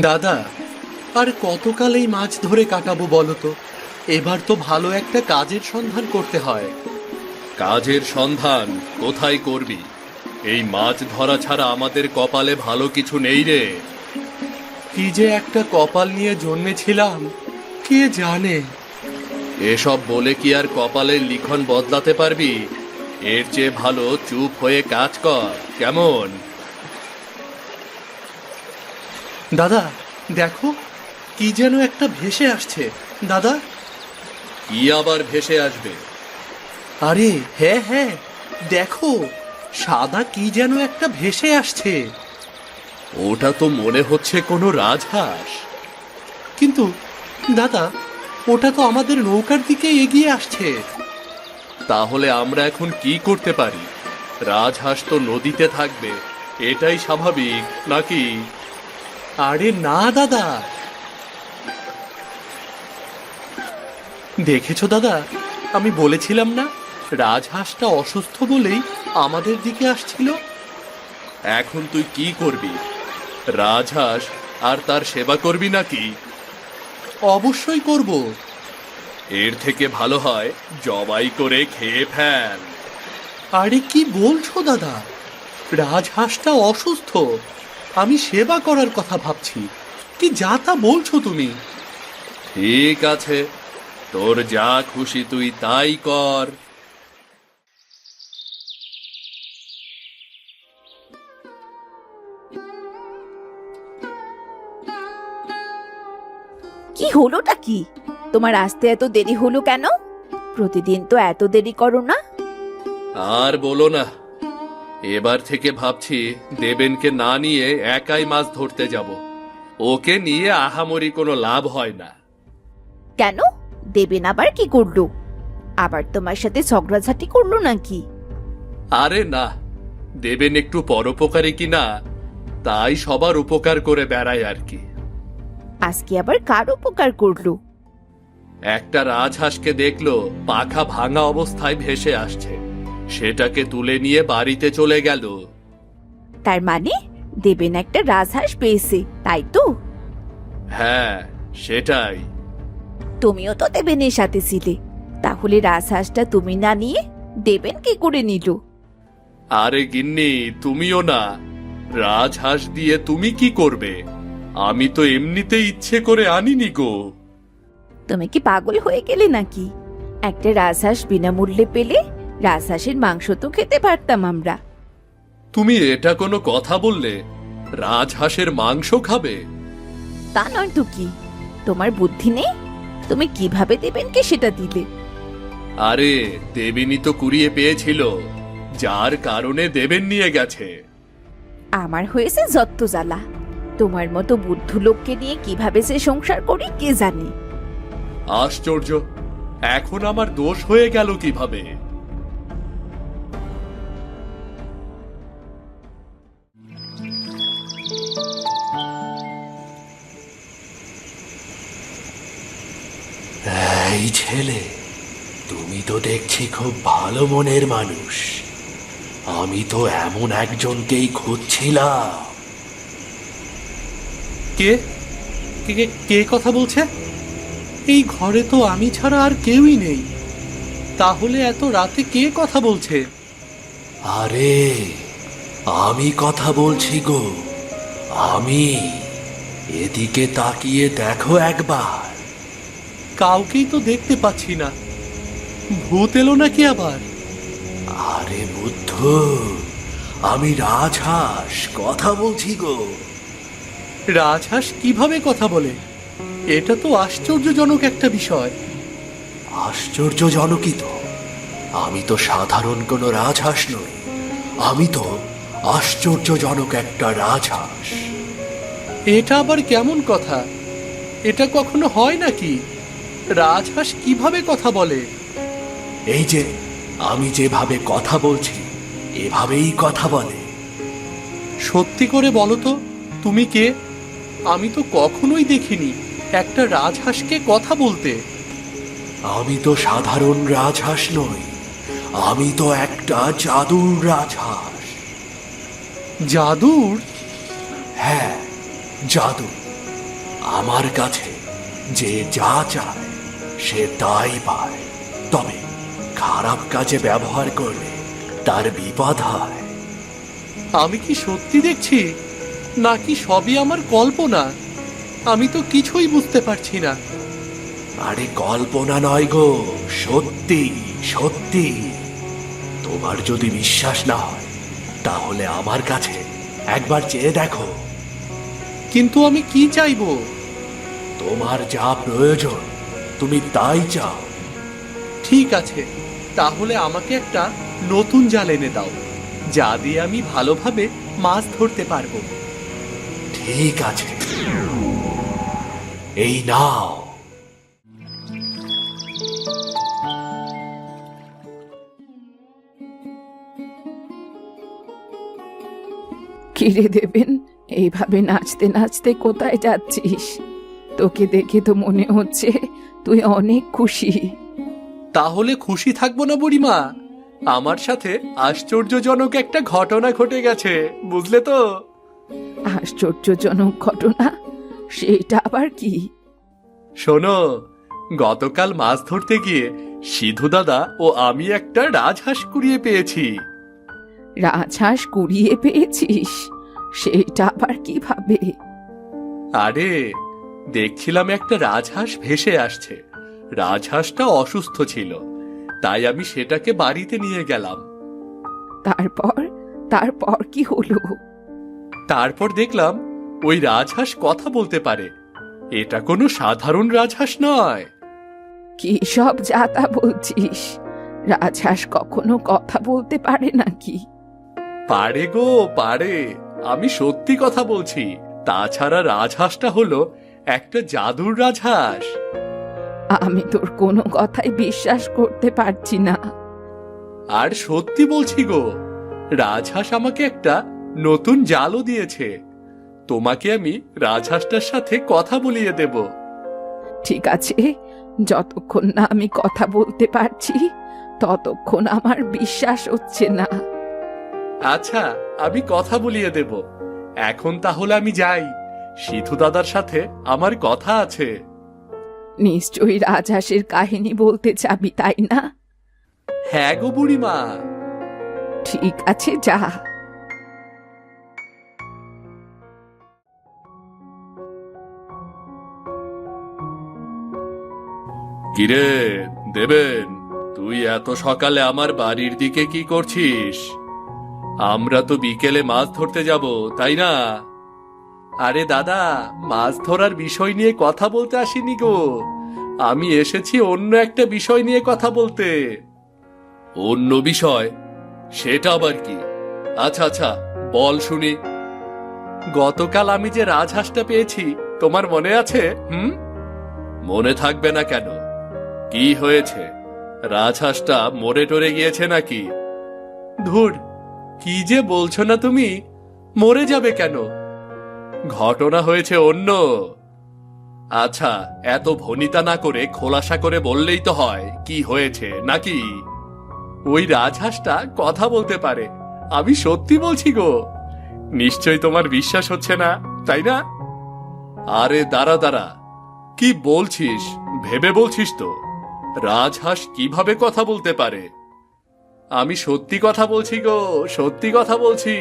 দাদা, আর কতকাল এই মাছ ধরে কাটাবো বলো তো? এবার তো ভালো একটা কাজের সন্ধান করতে হয়। কাজের সন্ধান কোথায় করবি? এই মাছ ধরা ছাড়া আমাদের কপালে ভালো কিছু নেই রে। কি যে একটা কপাল নিয়ে জন্মেছিলাম, কে জানে। এসব বলে কি আর কপালের লিখন বদলাতে পারবি? এর চেয়ে ভালো চুপ হয়ে কাজ কর, কেমন? দাদা দেখো, কি যেন একটা ভেসে আসছে। দাদা, কি আবার ভেসে আসবে? আরে হ্যাঁ হ্যাঁ, দেখো, সাদা কি যেন একটা ভেসে আসছে। ওটা তো মনে হচ্ছে কোনো রাজহাঁস। কিন্তু দাদা, ওটা তো আমাদের নৌকার দিকে এগিয়ে আসছে। তাহলে আমরা এখন কি করতে পারি? রাজহাঁস তো নদীতে থাকবে, এটাই স্বাভাবিক নাকি? আরে না দাদা, দেখেছো দাদা, আমি বলেছিলাম না, রাজহাঁসটা অসুস্থ বলেই আমাদের দিকে আসছিল। এখন তুই কি করবি? রাজহাঁস আর তার সেবা করবি নাকি? অবশ্যই করব। এর থেকে ভালো হয় জবাই করে খেয়ে ফেল। আরে কি বলছো দাদা, রাজহাঁসটা অসুস্থ, আমি সেবা করার কথা ভাবছি। কি যা তা বলছো তুমি? ঠিক আছে, তোর যা খুশি তুই তাই কর। কি হলোটা কি? তোমার আসতে এত দেরি হলো কেন? প্রতিদিন তো এত দেরি করো না। আর বলো না, এবার থেকে ভাবছি দেবেনকে না নিয়ে একাই মাছ ধরতে যাব। ওকে নিয়ে আহামরি কোনো লাভ হয় না। কেন? দেবেন আবার কি করলো? আবার তোমার সাথে ঝগড়াঝাটি করলো নাকি? আরে না, দেবেন একটু পরোপকারী কিনা, তাই সবার উপকার করে বেড়ায় আর কি। আজকে আবার কার উপকার করলো? একটা রাজহাঁসকে দেখলো পাখা ভাঙা অবস্থায় ভেসে আসছে, সেটাকে তুলে নিয়ে বাড়িতে চলে গেল। তার মানে দেবেন একটা রাজহাঁস পেয়েছে, তাই তো? হ্যাঁ, সেটাই। তুমিও তো দেবেনের সাথে ছিলে, তাহলে রাজহাঁসটা তুমি না নিয়ে দেবেন কি করে নিল? আরে গিন্নি, তুমিও না, রাজহাঁস দিয়ে তুমি কি করবে? আমি তো এমনিতে ইচ্ছে করে আনিনি গো। তুমি কি পাগল হয়ে গেলে নাকি? একটা রাজহাঁস বিনামূল্যে পেলে রাজহাঁসের মাংস তো খেতে পারতাম আমরা। তুমি এটা কোনো কথা বললে? রাজহাঁসের মাংস খাবে? তা নয় তো কি, তোমার বুদ্ধি নেই? তুমি কিভাবে দেবেনকে সেটা দিলে? আরে দেবিনী তো কুড়িয়ে পেয়েছিল, যার কারণে দেবেন নিয়ে গেছে। আমার হয়েছে যত্ত জ্বালা। তোমার মতো বুদ্ধু লোককে নিয়ে কিভাবে সে সংসার করি কে জানে। আশ্চর্য, এখন আমার দোষ হয়ে গেল কিভাবে? এই ছেলে, তুমি তো দেখছি খুব ভালো মনের মানুষ। আমি তো এমন একজনকেই খুঁজছিলাম। কে কে কে- কে কথা বলছে? এই ঘরে তো আমি ছাড়া আর কেউই নেই। তাহলে এত রাতে কে কথা বলছে? আরে, আমি কথা বলছি গো, আমি। এদিকে তাকিয়ে দেখো একবার। কাউকেই তো দেখতে পাচ্ছি না। ভূত এলো নাকি আবার? আরে বুদ্ধ, আমি রাজহাঁস কথা বলছি গো। রাজহাঁস কিভাবে কথা বলে? এটা তো আশ্চর্যজনক একটা বিষয়। আশ্চর্যজনকই তো। আমি তো সাধারণ কোনো রাজহাঁস নই, আমি তো আশ্চর্যজনক একটা রাজহাঁস। এটা আবার কেমন কথা? এটা কখনো হয় নাকি? রাজহাঁস কিভাবে কথা বলে? এই যে আমি যেভাবে কথা বলছি, এভাবেই কথা বলে। সত্যি করে বলো তো, তুমি কে? আমি তো কখনোই দেখিনি একটা রাজহাঁসকে কথা বলতে। আমি তো সাধারণ রাজহাঁস নই, আমি তো একটা জাদুর রাজহাঁস। জাদুর? হ্যাঁ, জাদু। আমার কাছে যে যা চায় সে তাই পায়, তবে খারাপ কাজে ব্যবহার করলে তার বিপদ হয়। আমি কি সত্যি দেখছি নাকি সবই আমার কল্পনা? আমি তো কিছুই বুঝতে পারছি না। আরে কল্পনা নয় গো, সত্যি সত্যি। তোমার যদি বিশ্বাস না হয় তাহলে আমার কাছে একবার চেয়ে দেখো। কিন্তু আমি কি চাইবো? তোমার যা প্রয়োজন তুমি তাই চাও। ঠিক আছে, তাহলে আমাকে একটা নতুন জাল এনে দাও, যা দিয়ে আমি ভালোভাবে মাছ ধরতে পারবো। ঠিক আছে, এই নাও। কিরে দেবেন, এইভাবে নাচতে নাচতে কোথায় যাচ্ছিস? তোকে দেখে তো মনে হচ্ছে তুই অনেক খুশি। তাহলে খুশি থাকবো না বুড়িমা? আমার সাথে আশ্চর্যজনক একটা ঘটনা ঘটে গেছে, বুঝলে তো? আশ্চর্যজনক ঘটনা? সেটা আবার কি? শোনো, গতকাল মাছ ধরতে গিয়ে সিধু দাদা ও আমি একটা রাজহাঁস কুড়িয়ে পেয়েছি। রাজহাঁস কুড়িয়ে পেয়েছিস? সেটা আবার কিভাবে? আরে, দেখছিলাম একটা রাজহাঁস ভেসে আসছে। রাজহাঁসটা অসুস্থ ছিল, তাই আমি সেটাকে বাড়িতে নিয়ে গেলাম। তারপর তারপর কি হলো? তারপর দেখলাম ওই রাজহাঁস কথা বলতে পারে। এটা কোনো সাধারণ রাজহাঁস নয়। কি সব যাতা বলছিস? রাজহাঁস কখনো কথা বলতে পারে নাকি? পারে গো, পারে। আমি সত্যি কথা বলছি। তাছাড়া রাজহাঁসটা হলো একটা জাদুর রাজহাঁস। আমি তোর কোনো কথাই বিশ্বাস করতে পারছি না। আর সত্যি বলছি গো, রাজহাঁস আমাকে একটা নতুন জালও দিয়েছে। তোমাকে আমি রাজহাঁসটার সাথে কথা বলিয়ে দেব। ঠিক আছে, যতক্ষণ না আমি কথা বলতে পারছি ততক্ষণ আমার বিশ্বাস হচ্ছে না। আচ্ছা, আমি কথা বলিয়ে দেব। এখন তাহলে আমি যাই। সিধু দাদার সাথে আমার কথা আছে। নিশ্চয়ই রাজহাঁসের কাহিনী বলতে চাবি, তাই না? হ্যাঁ গো বুড়িমা। ঠিক আছে, যা। কিরে দেবেন, তুই এত সকালে আমার বাড়ির দিকে কি করছিস? আমরা তো বিকেলে মাছ ধরতে যাব, তাই না? আরে দাদা, মাছ ধরার বিষয় নিয়ে কথা বলতে আসিনি গো। আমি এসেছি অন্য একটা বিষয় নিয়ে কথা বলতে। অন্য বিষয়? সেটা আবার কি? আচ্ছা আচ্ছা, বল শুনি। গতকাল আমি যে রাজহাঁসটা পেয়েছি, তোমার মনে আছে? মনে থাকবে না কেন? কি হয়েছে? রাজহাঁসটা মরে টরে গিয়েছে নাকি? ধুর, কি যে বলছো না তুমি! মরে যাবে কেন? ঘটনা হয়েছে অন্য। আচ্ছা, এত ভনিতা না করে খোলাসা করে বললেই তো হয় কি হয়েছে, নাকি? ওই রাজহাঁসটা কথা বলতে পারে। আমি সত্যি বলছি গো। নিশ্চয় তোমার বিশ্বাস হচ্ছে না, তাই না? আরে দাঁড়া দাঁড়া, কি বলছিস? ভেবে বলছিস তো? রাজহাঁস কিভাবে কথা বলতে পারে? আমি সত্যি কথা বলছি গো, সত্যি কথা বলছি।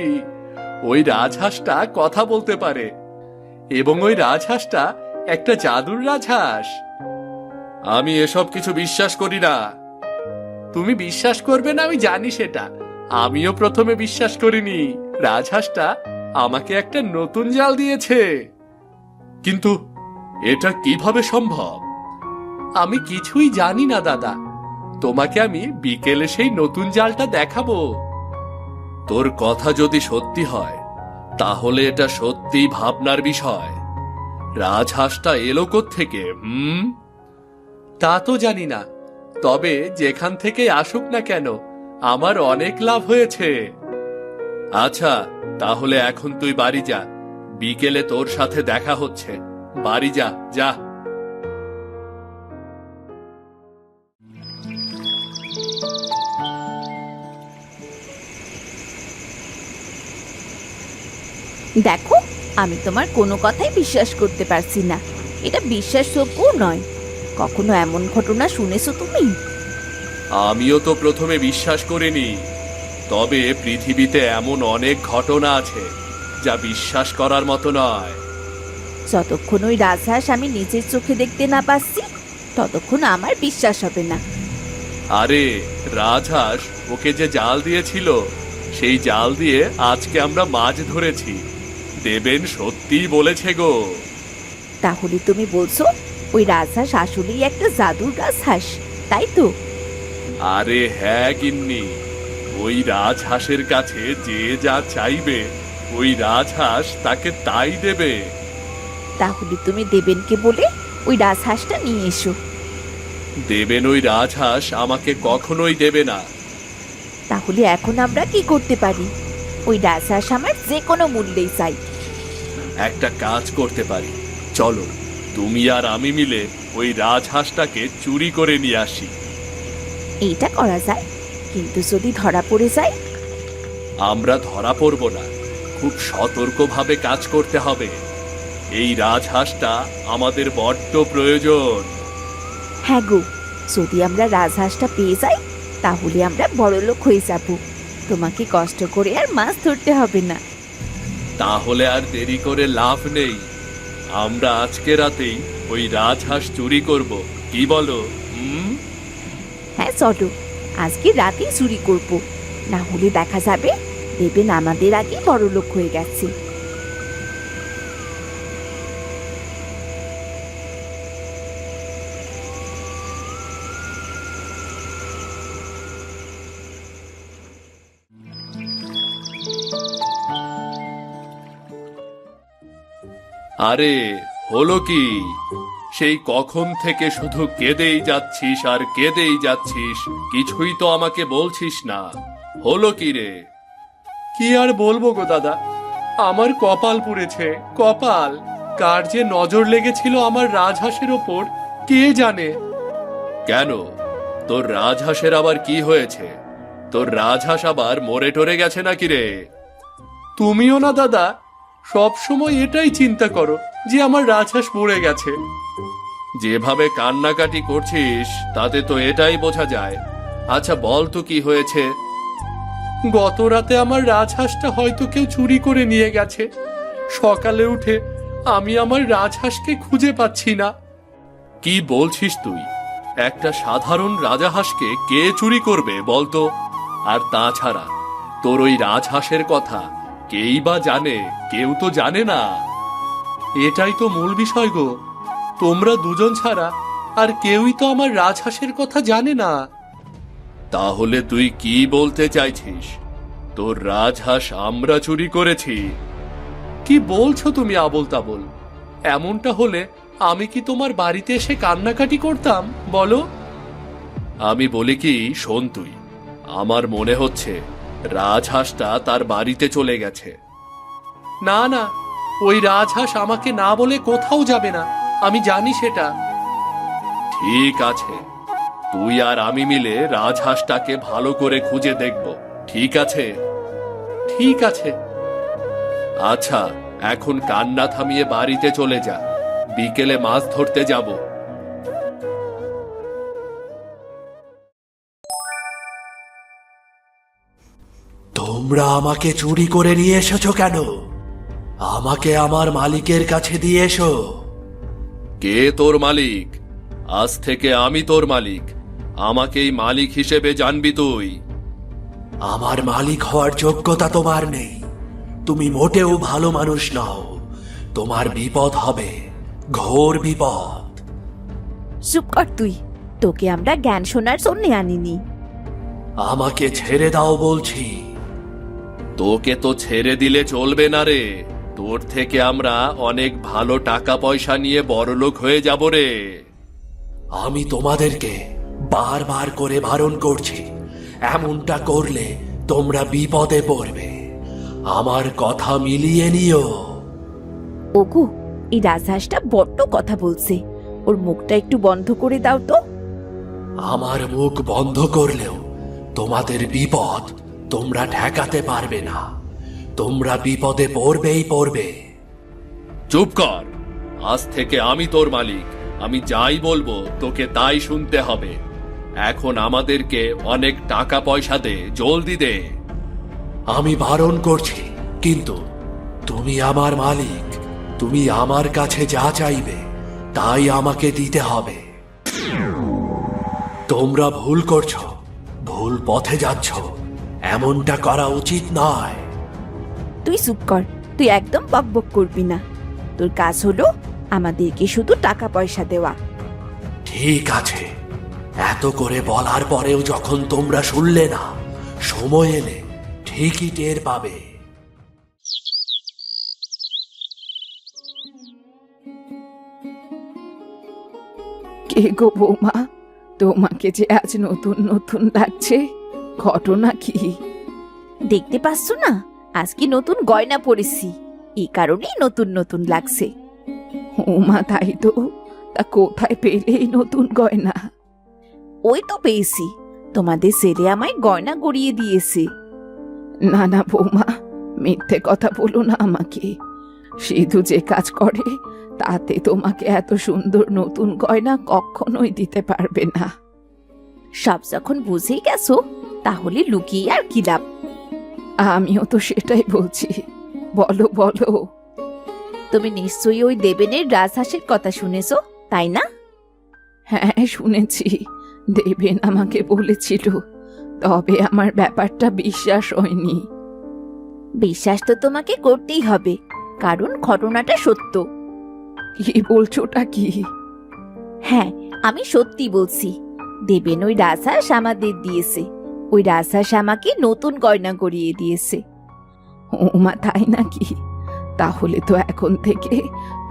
ওই রাজহাঁসটা কথা বলতে পারে, এবং ওই রাজহাঁসটা একটা জাদুর রাজহাঁস। আমি এসব কিছু বিশ্বাস করি না। তুমি বিশ্বাস করবে না আমি জানি সেটা। আমিও প্রথমে বিশ্বাস করিনি। রাজহাঁসটা আমাকে একটা নতুন জাল দিয়েছে। কিন্তু এটা কিভাবে সম্ভব? আমি কিছুই জানি না দাদা। তোমাকে আমি বিকেলে সেই নতুন জালটা দেখাবো। তোর কথা যদি সত্যি হয় তাহলে এটা সত্যিই ভাবনার বিষয়। রাজহাঁসটা এলো কোত্থেকে? তা তো জানি না, তবে যেখান থেকে আসুক না কেন আমার অনেক লাভ হয়েছে। আচ্ছা, তাহলে এখন তুই বাড়ি যা। বিকেলে তোর সাথে দেখা হচ্ছে। বাড়ি যা, যা। দেখো, আমি তোমার কোনো কথাই বিশ্বাস করতে পারছি না। এটা বিশ্বাসযোগ্য নয়। কখনো এমন ঘটনা শুনেছো তুমি? আমিও তো প্রথমে বিশ্বাস করিনি, তবে পৃথিবীতে এমন অনেক ঘটনা আছে যা বিশ্বাস করার মতো নয়। যতক্ষণ ওই রাজহাঁস আমি নিজের চোখে দেখতে না পাচ্ছি ততক্ষণ আমার বিশ্বাস হবে না। আরে রাজহাঁস ওকে যে জাল দিয়েছিল, সেই জাল দিয়ে আজকে আমরা মাছ ধরেছি। দেবেন সত্যিই বলেছে গো। তাহলে তুমি বলছো ওই রাজহাঁস আসলেই একটা জাদুর রাজহাঁস, তাই তো? আরে হ্যাঁ গিন্নি, ওই রাজহাঁসের কাছে যে যা চাইবে ওই রাজহাঁস তাকে তাই দেবে। তাহলে তুমি দেবেনকে বলে ওই রাজহাঁসটা নিয়ে এসো। দেবেন ওই রাজহাঁস আমাকে কখনোই দেবে না। তাহলে এখন আমরা কি করতে পারি? ওই রাজহাঁস আমার যে কোনো মূল্যেই চাই। একটা কাজ করতে পারি, চলো তুমি আর আমি মিলে ওই রাজহাঁসটাকে চুরি করে নিয়ে আসি। এইটা করা যায়, কিন্তু যদি ধরা পড়ে যায়? আমরা ধরা পড়ব না, খুব সতর্কভাবে কাজ করতে হবে। এই রাজহাঁসটা আমাদের বড্ড প্রয়োজন। হ্যাঁ গো, যদি আমরা রাজহাঁসটা পেয়ে যাই তাহলে আমরা বড়লোক হয়ে যাব। তোমাকে কষ্ট করে আর মাছ ধরতে হবে না। তাহলে আর দেরি করে লাভ নেই, আমরা আজকে রাতেই ওই রাজহাঁস চুরি করব, কি বলো? হ্যাঁ চলো, আজকে রাতেই চুরি করব, না হলে দেখা যাবে দেবেন আমাদের আগে বড়লোক হয়ে গেছে। আরে হলো কি? সেই কখন থেকে শুধু কেঁদেই যাচ্ছিস আর কেঁদেই যাচ্ছিস, কিছুই তো আমাকে বলছিস না। হলো কি রে? কি আর বলবো গো দাদা, আমার কপাল পুড়েছে, কপাল। কার যে নজর লেগেছিল আমার রাজহাঁসের ওপর কে জানে। কেন, তোর রাজহাঁসের আবার কি হয়েছে? তোর রাজহাঁস আবার মরে টরে গেছে নাকি রে? তুমিও না দাদা, সব সময় এটাই চিন্তা করো যে আমার রাজহাঁস মরে গেছে। যেভাবে কান্নাকাটি করছিস তাতে তো এটাই বোঝা যায়। আচ্ছা বল তো কি হয়েছে? গত রাতে আমার রাজহাঁসটা হয়তো কেউ চুরি করে নিয়ে গেছে। সকালে উঠে আমি আমার রাজহাঁসকে খুঁজে পাচ্ছি না। কি বলছিস তুই? একটা সাধারণ রাজহাঁসকে কে চুরি করবে বলতো? আর তাছাড়া তোর ওই রাজহাঁসের কথা কেই বা জানে? কেউ তো জানে না। এটাই তো মূল বিষয় গো, তোমরা দুজন ছাড়া আর কেউই তো আমার রাজহাঁসের কথা জানে না। তাহলে তুই কি বলতে চাইছিস? তোর রাজহাঁস আমরা চুরি করেছি? কি বলছো তুমি আবোল তাবোল? এমনটা হলে আমি কি তোমার বাড়িতে এসে কান্নাকাটি করতাম বলো? আমি বলি কি, শোন তুই, আমার মনে হচ্ছে রাজহাঁসটা তার বাড়িতে চলে গেছে। না না, ওই রাজহাঁস আমাকে না বলে কোথাও যাবে না, আমি জানি সেটা। ঠিক আছে, তুই আর আমি মিলে রাজহাঁসটাকে ভালো করে খুঁজে দেখব, ঠিক আছে? ঠিক আছে। আচ্ছা, এখন কান্না থামিয়ে বাড়িতে চলে যা, বিকেলে মাছ ধরতে যাব। তোমরা আমাকে চুরি করে নিয়ে এসেছো কেন? আমাকে আমার মালিকের কাছে দিয়ে এসো। কে তোর মালিক? আজ থেকে আমি তোর মালিক, আমাকেই মালিক হিসেবে জানবি তুই। আমার মালিক হওয়ার যোগ্যতা তোমার নেই। তুমি মোটেও ভালো মানুষ নও। তোমার বিপদ হবে, ঘোর বিপদ। চুপ কর তুই, তোকে আমরা জ্ঞান শোনার জন্য আনিনি। আমাকে ছেড়ে দাও বলছি। তোকে তো ছেড়ে দিলে চলবে না রে, তোর থেকে আমরা অনেক ভালো টাকা পয়সা নিয়ে বড়লোক হয়ে যাব রে। আমি তোমাদেরকে বারবার করে বারণ করছি, এমনটা করলে তোমরা বিপদে পড়বে। আমার কথা মিলিয়ে নিও। ওগো, এই রাজহাঁসটা বড্ড কথা বলছে, ওর মুখটা একটু বন্ধ করে দাও তো। আমার মুখ বন্ধ করলেও তোমাদের বিপদ তোমরা ঠেকাতে পারবে না। তোমরা বিপদে পড়বেই পড়বে। চুপ কর। আজ থেকে আমি তোর মালিক। আমি যাই বলবো তোকে তাই শুনতে হবে। এখন আমাদেরকে অনেক টাকা পয়সা দে, জলদি দে। আমি বারণ করছি, কিন্তু তুমি আমার মালিক। তুমি আমার কাছে যা চাইবে তাই আমাকে দিতে হবে। তোমরা ভুল করছো, ভুল পথে যাচ্ছ। এমনটা করা উচিত নয়। তুই চুপ কর, তুই একদম বকবক করবি না। তোর কাজ হলো আমাদেরকে শুধু টাকা পয়সা দেওয়া। ঠিক আছে, এত করে বলার পরেও যখন তোমরা শুনলে না, সময় এলে ঠিকই টের পাবে। কে গো বৌমা, তোমাকে যে আজ নতুন নতুন লাগছে, ঘটনা কি? দেখতে পাচ্ছ না, আজকে নতুন গয়না পরেছি, এই কারণেই নতুন নতুন লাগছে। ওমা তাই তো, তা কোথায় পেলে এই নতুন গয়না? ওই তো পেয়েছি, তোমাদের ছেলে আমায় গয়না গড়িয়ে দিয়েছে। না না বৌমা, মিথ্যে কথা বলো না আমাকে। সিধু যে কাজ করে তাতে তোমাকে এত সুন্দর নতুন গয়না কখনোই দিতে পারবে না। সব যখন বুঝেই গেছো, তাহলে লুকিয়ে আর কি লাভ? আমিও তো সেটাই বলছি, বলো বলো। তুমি নিশ্চয়ই ওই দেবেনের রাজহাঁসের কথা শুনেছো, তাই না? হ্যাঁ শুনেছি, দেবেন আমাকে বলেছিল, তবে আমার ব্যাপারটা বিশ্বাস হয়নি। বিশ্বাস তো তোমাকে করতেই হবে, কারণ ঘটনাটা সত্য। কি বলছোটা কি? হ্যাঁ, আমি সত্যি বলছি। দেবেন ওই রাজহাঁস আমাদের দিয়েছে, ওই রাজহাঁস আমাকে নতুন গয়না গড়িয়ে দিয়েছে। ওমা তাই নাকি? তাহলে তো এখন থেকে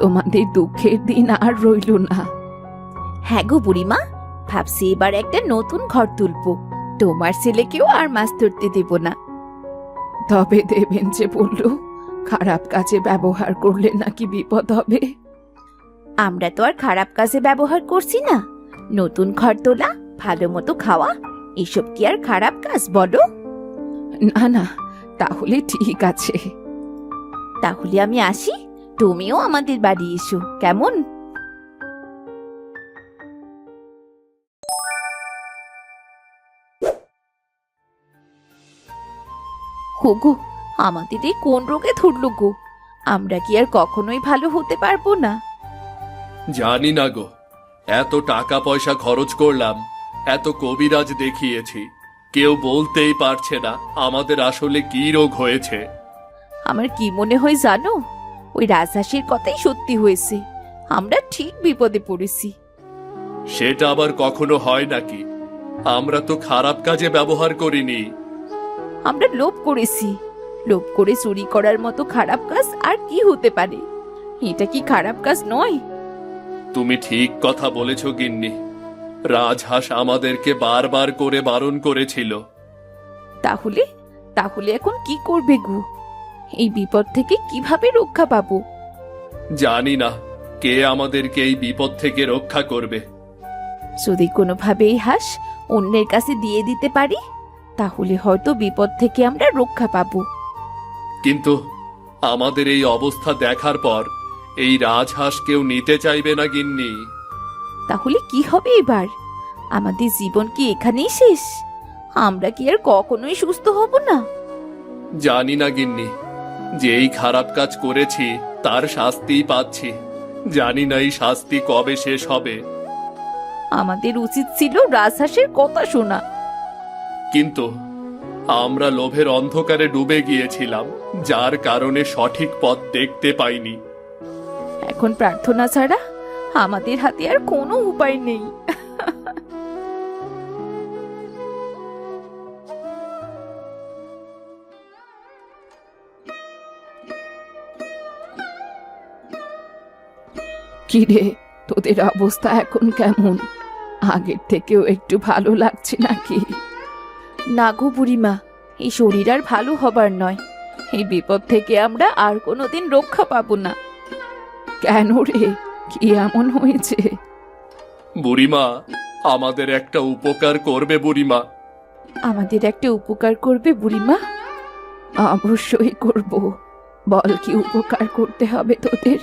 তোমাদের দুঃখের দিন আর রইল না। হ্যাঁ গো বুড়িমা, ভাবছি এবার একটা নতুন ঘর তুলবো, তোমার ছেলেকেও আর মাছ ধরতে দেব না। তবে দেবেন যে বলল খারাপ কাজে ব্যবহার করলে নাকি বিপদ হবে। আমরা তো আর খারাপ কাজে ব্যবহার করছি না। নতুন ঘর তোলা, ভালো মতো খাওয়া, এসব কি আর খারাপ কাজ বলো? না না, তাহলে ঠিক আছে। তাহলে আমি আসি, তুমিও আমাদের বাড়ি এসো, কেমন? হোগো, আমাদের এই কোন রোগে ধরলো গো? আমরা কি আর কখনোই ভালো হতে পারবো না? জানি না গো, এত টাকা পয়সা খরচ করলাম, এত কবিরাজ দেখিয়েছি, কেউ বলতেই পারছে না আমাদের আসলে কি রোগ হয়েছে। আমার কি মনে হয় জানো, ওই রাজহাঁসের কথাই সত্যি হয়েছে। আমরা ঠিক বিপদে পড়েছি। সেটা আবার কখনো হয় নাকি? আমরা তো খারাপ কাজে ব্যবহার করিনি। আমরা লোভ করেছি। লোভ করে চুরি করার মতো খারাপ কাজ আর কি হতে পারে? এটা কি খারাপ কাজ নয়? তুমি ঠিক কথা বলেছ গিন্নি। রাজহাঁস আমাদেরকে বারবার করে বারণ করেছিল। তাহলে তাহলে এখন কি করবে গো? এই বিপদ থেকে কিভাবে রক্ষা পাবো? জানি না কে আমাদেরকে এই বিপদ থেকে রক্ষা করবে। যদি কোনোভাবে এই হাঁস অন্যের কাছে দিয়ে দিতে পারি, তাহলে হয়তো বিপদ থেকে আমরা রক্ষা পাবো। কিন্তু আমাদের এই অবস্থা দেখার পর এই রাজহাঁস কেউ নিতে চাইবে না গিন্নি। তাহলে কি হবে এবার? আমাদের জীবন কি এখানেই শেষ? আমরা কি আর কখনোই সুস্থ হব না? জানি না গিন্নি, যেই খারাপ কাজ করেছি তার শাস্তিই পাচ্ছি। জানি না এই শাস্তি কবে শেষ হবে। আমাদের উচিত ছিল রাজহাঁসের কথা শোনা। কিন্তু আমরা লোভের অন্ধকারে ডুবে গিয়েছিলাম, যার কারণে সঠিক পথ দেখতে পাইনি। এখন প্রার্থনা ছাড়া আমাদের হাতে আর কোনো উপায় নেই। কিরে, তোদের অবস্থা এখন কেমন? আগের থেকেও একটু ভালো লাগছে নাকি? না গো বুড়িমা, এই শরীর আর ভালো হবার নয়। এই বিপদ থেকে আমরা আর কোনোদিন রক্ষা পাবো না। কেন রে, কি এমন হয়েছে? বুড়িমা, আমাদের একটা উপকার করবে বুড়িমা? আমাদের একটা উপকার করবে বুড়িমা? অবশ্যই করব। বল কি উপকার করতে হবে তোদের?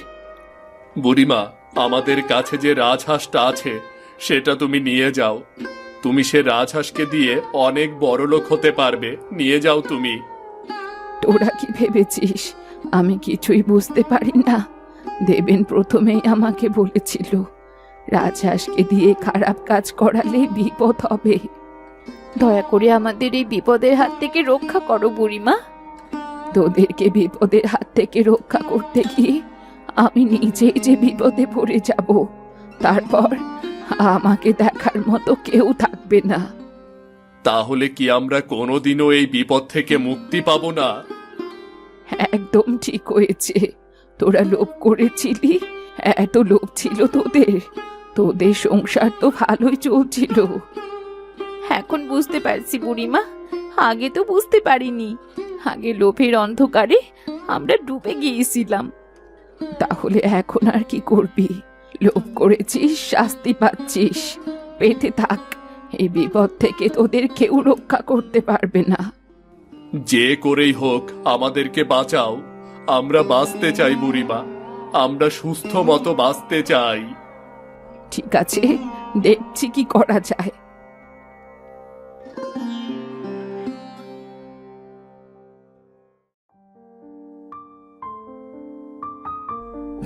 বুড়িমা, আমাদের কাছে যে রাজহাঁসটা আছে সেটা তুমি নিয়ে যাও। তুমি সে রাজহাঁসকে দিয়ে অনেক বড়লোক হতে পারবে, নিয়ে যাও তুমি। তোরা কি ভেবেছিস আমি কিছুই বুঝতে পারি না? দেবেন প্রথমেই আমাকে বলেছিল রাজহাঁসকে দিয়ে খারাপ কাজ করালে বিপদ হবে। দয়া করে আমাদের এই বিপদের হাত থেকে রক্ষা করো বুড়িমা। তোদেরকে বিপদের হাত থেকে রক্ষা করতে গিয়ে আমি নিজেই যে বিপদে পড়ে যাব, তারপর আমাকে দেখার মতো কেউ থাকবে না। তাহলে কি আমরা কোনোদিনও এই বিপদ থেকে মুক্তি পাবো না? একদম ঠিক হয়েছে। তোরা লোভ করেছিলি, এত লোভ ছিল তোদের। তোদের সংসার তো ভালোই চলছিল। এখন বুঝতে পারছি বুড়িমা, আগে তো বুঝতে পারিনি। আগে লোভের অন্ধকারে আমরা ডুবে গিয়েছিলাম। তাহলে এখন আর কি করবি? লোভ করেছিস, শাস্তি পাচ্ছিস, পেতে থাক। এই বিপদ থেকে তোদের কেউ রক্ষা করতে পারবে না। যে করেই হোক আমাদেরকে বাঁচাও। আমরা বাঁচতে চাই বুড়িমা, আমরা সুস্থ মতো বাঁচতে চাই। ঠিক আছে, দেখছি কি করা যায়।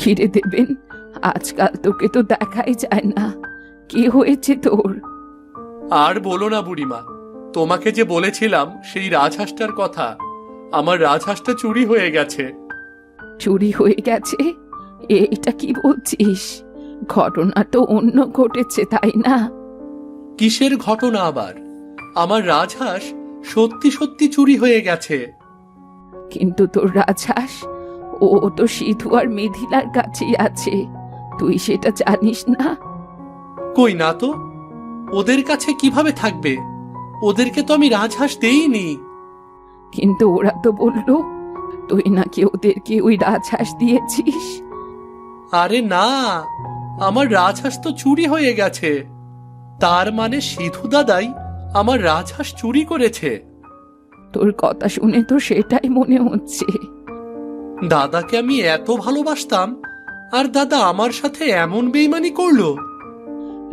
ঘিরে দেবেন, আজকাল তোকে তো দেখাই যায় না। কি হয়েছে তোর? আর বলো না বুড়িমা, তোমাকে যে বলেছিলাম সেই রাজহাঁসটার কথা, আমার রাজহাঁসটা চুরি হয়ে গেছে। চুরি হয়ে গেছে? এটা কি বলছিস? ঘটনা তো অন্য ঘটেছে, তাই না? কিসের ঘটনা আবার? আমার রাজহাঁস সত্যি সত্যি চুরি হয়ে গেছে। কিন্তু তোর রাজহাঁস, ও তো সিধু আর মিথিলার কাছেই আছে। তুই সেটা জানিস না? কই না তো, ওদের কাছে কিভাবে থাকবে? ওদেরকে তো আমি রাজহাঁস দেইনি। কিন্তু ওরা তো বললো তুই নাকি ওদেরকে ওই রাজহাঁস দিয়েছিস। আরে না, আমার রাজহাঁস তো চুরি হয়ে গেছে। তার মানে সিধু দাদাই আমার রাজহাঁস চুরি করেছে। তোর কথা শুনে তো সেটাই মনে হচ্ছে। দাদাকে আমি এত ভালোবাসতাম, আর দাদা আমার সাথে এমন বেইমানি করলো।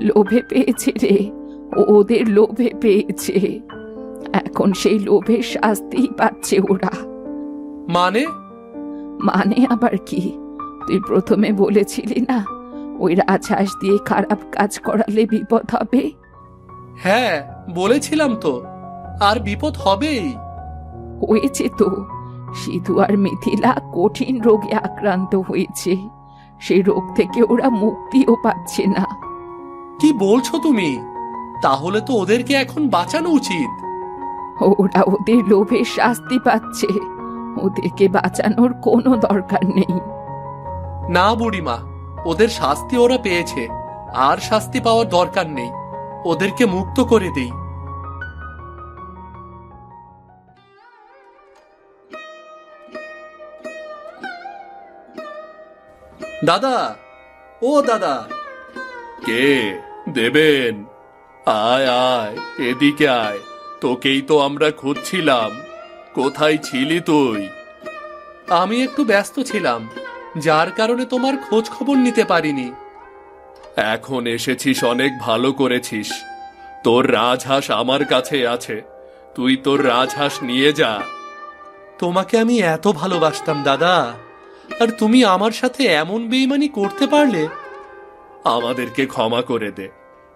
লোভে পেয়েছে রে, ওদের লোভে পেয়েছে। এখন সেই লোভের শাস্তি পাচ্ছে ওরা। মানে? মানে আবার কি? তুই প্রথমে বলেছিলি না ওই রাজহাঁস দিয়ে খারাপ কাজ করালে বিপদ হবে? হ্যাঁ, বলেছিলাম তো, আর বিপদ হবেই। হয়েছে তো। সিধু আর মিথিলা কঠিন রোগে আক্রান্ত হয়েছে। সেই রোগ থেকে ওরা মুক্তিও পাচ্ছে না। কি বলছো তুমি? তাহলে তো ওদেরকে এখন বাঁচানো উচিত। ওরা ওদের লোভের শাস্তি পাচ্ছে, ওদেরকে বাঁচানোর কোনো দরকার নেই। না বুড়িমা, ওদের শাস্তি ওরা পেয়েছে, আর শাস্তি পাওয়ার দরকার নেই। ওদেরকে মুক্ত করে দেই। দাদা, ও দাদা। কে? দেবেন? আয় আয়, এদিকে আয়। তোকেই তো আমরা খুঁজছিলাম। কোথায় ছিলি তুই? আমি একটু ব্যস্ত ছিলাম, যার কারণে তোমার খোঁজ খবর নিতে পারিনি। এখন এসেছিস, অনেক ভালো করেছিস। তোর রাজহাঁস আমার কাছে আছে, তুই তোর রাজহাঁস নিয়ে যা। তোমাকে আমি এত ভালোবাসতাম দাদা, আর তুমি আমার সাথে এমন বেইমানি করতে পারলে? আমাদেরকে ক্ষমা করে দে,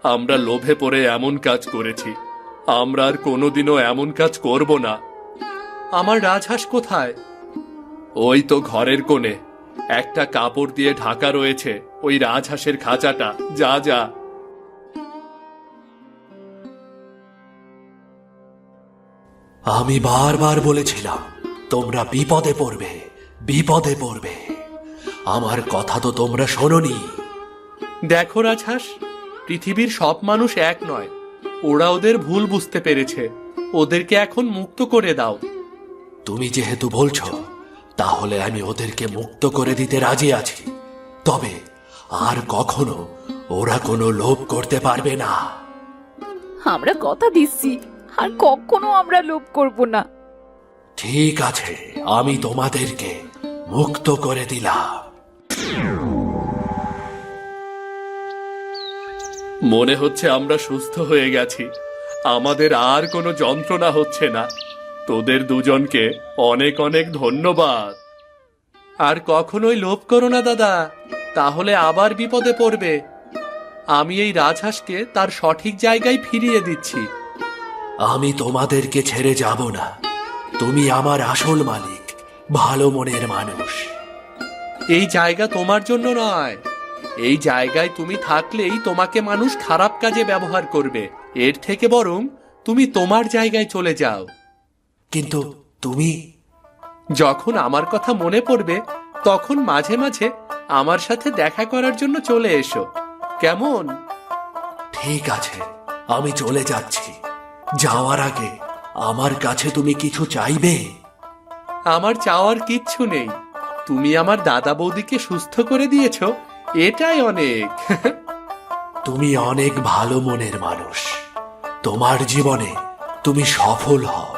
আমরা লোভে পড়ে এমন কাজ করেছি। আমরা আর কোনোদিনও এমন কাজ করব না। আমার রাজহাঁস কোথায়? ওই তো ঘরের কোণে একটা কাপড় দিয়ে ঢাকা রয়েছে, ওই রাজহাঁসের খাঁচাটা। যা যা। আমি বারবার বলেছিলাম তোমরা বিপদে পড়বে, বিপদে পড়বে। আমার কথা তো তোমরা শোনোনি। দেখো রাজহাঁস, পৃথিবীর সব মানুষ এক নয়। ওরা ওদের ভুল বুঝতে পেরেছে। ওদেরকে এখন মুক্ত করে দাও। তুমি যেহেতু বলছো, তাহলে আমি ওদেরকে মুক্ত করে দিতে রাজি আছি। তবে আর কখনো ওরা কোনো লোভ করতে পারবে না। আমরা কথা দিচ্ছি, আর কখনো আমরা লোভ করব না। ঠিক আছে, আমি তোমাদেরকে মুক্ত করে দিলাম। মনে হচ্ছে আমরা সুস্থ হয়ে গেছি, আমাদের আর কোনো যন্ত্রণা হচ্ছে না। তোদের দুজনকে অনেক অনেক ধন্যবাদ। আর কখনোই লোভ করো না দাদা, তাহলে আবার বিপদে পড়বে। আমি এই রাজহাঁসকে তার সঠিক জায়গায় ফিরিয়ে দিচ্ছি। আমি তোমাদেরকে ছেড়ে যাব না। তুমি আমার আসল মালিক, ভালো মনের মানুষ। এই জায়গা তোমার জন্য নয়। এই জায়গায় তুমি থাকলেই তোমাকে মানুষ খারাপ কাজে ব্যবহার করবে। এর থেকে বরং তুমি তোমার জায়গায় চলে যাও। কিন্তু তুমি যখন আমার কথা মনে পড়বে তখন মাঝে মাঝে আমার সাথে দেখা করার জন্য চলে এসো, কেমন? ঠিক আছে, আমি চলে যাচ্ছি। যাওয়ার আগে আমার কাছে তুমি কিছু চাইবে? আমার চাওয়ার কিচ্ছু নেই। তুমি আমার দাদা বৌদিকে সুস্থ করে দিয়েছো, এটাই অনেক। তুমি অনেক ভালো মনের মানুষ। তোমার জীবনে তুমি সফল হও।